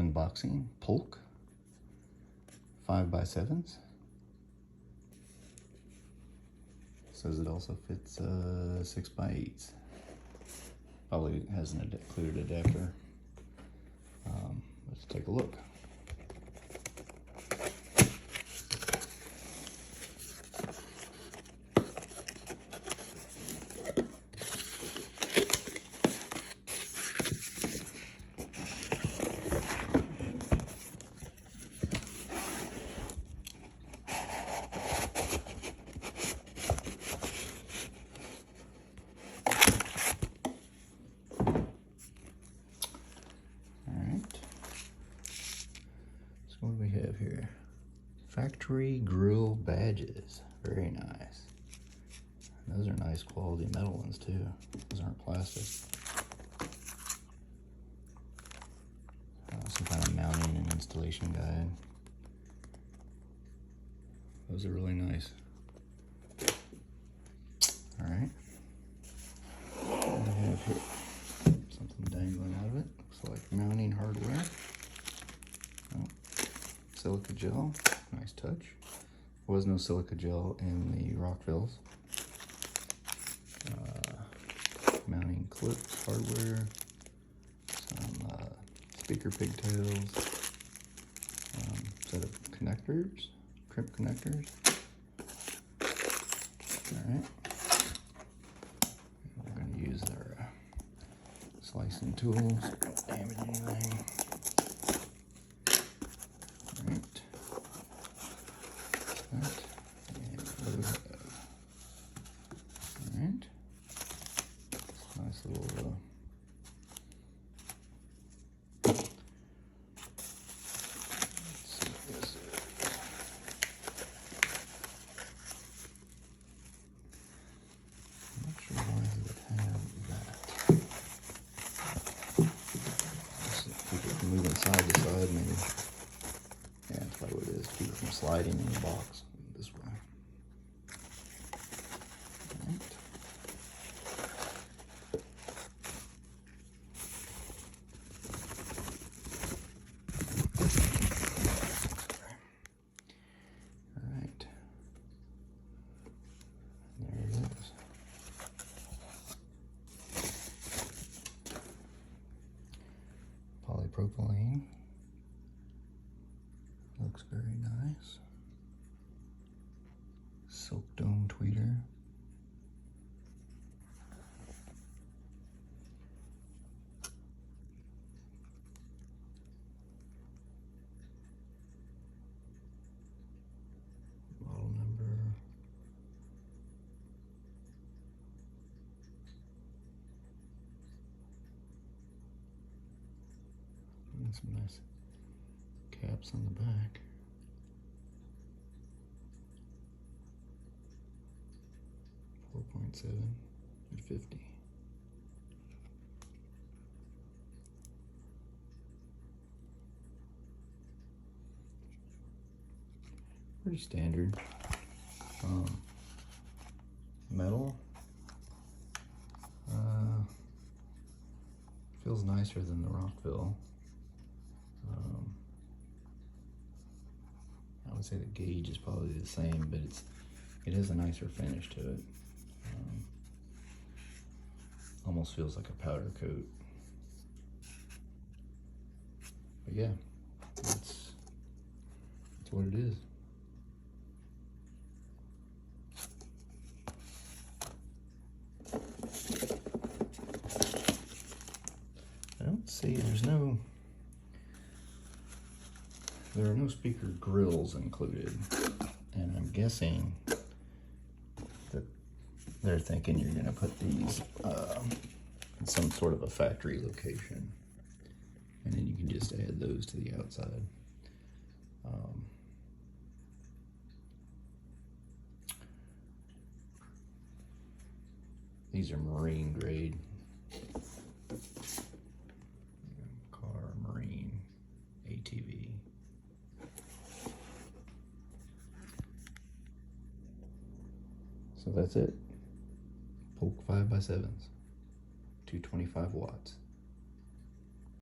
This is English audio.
unboxing Polk 5x7s. Says it also fits 6x8s. Probably has an included adapter. Let's take a look. What do we have here? Factory grill badges. Very nice. Those are nice quality metal ones too. Those aren't plastic. Some kind of mounting and installation guide. Those are really nice. Alright. What do we have here? Something dangling out of it. Looks like mounting hardware. Oh. Silica gel, nice touch. There was no silica gel in the Rockvilles. Mounting clips, hardware, some speaker pigtails, set of connectors, crimp connectors. Alright. We're going to use our slicing tools, don't damage anything. Alright, nice little let's see what this is. I'm not sure why it would have that. Just keep it from moving side to side, maybe. Yeah, that's probably what it is. Keep it from sliding in the box this way. Alright. There it is. Polypropylene. Looks very nice. Silk dome tweeter. Model number. And some nice caps on the back. .7 at 50. Pretty standard. Metal. Feels nicer than the Rockville. I would say the gauge is probably the same, but it has a nicer finish to it. Almost feels like a powder coat. But yeah, that's what it is. I don't see, there are no speaker grills included, and I'm guessing that they're thinking you're going to put these in some sort of a factory location, and then you can just add those to the outside. These are marine grade. Car marine ATV. So that's it. Polk 5x7s, 225 watts.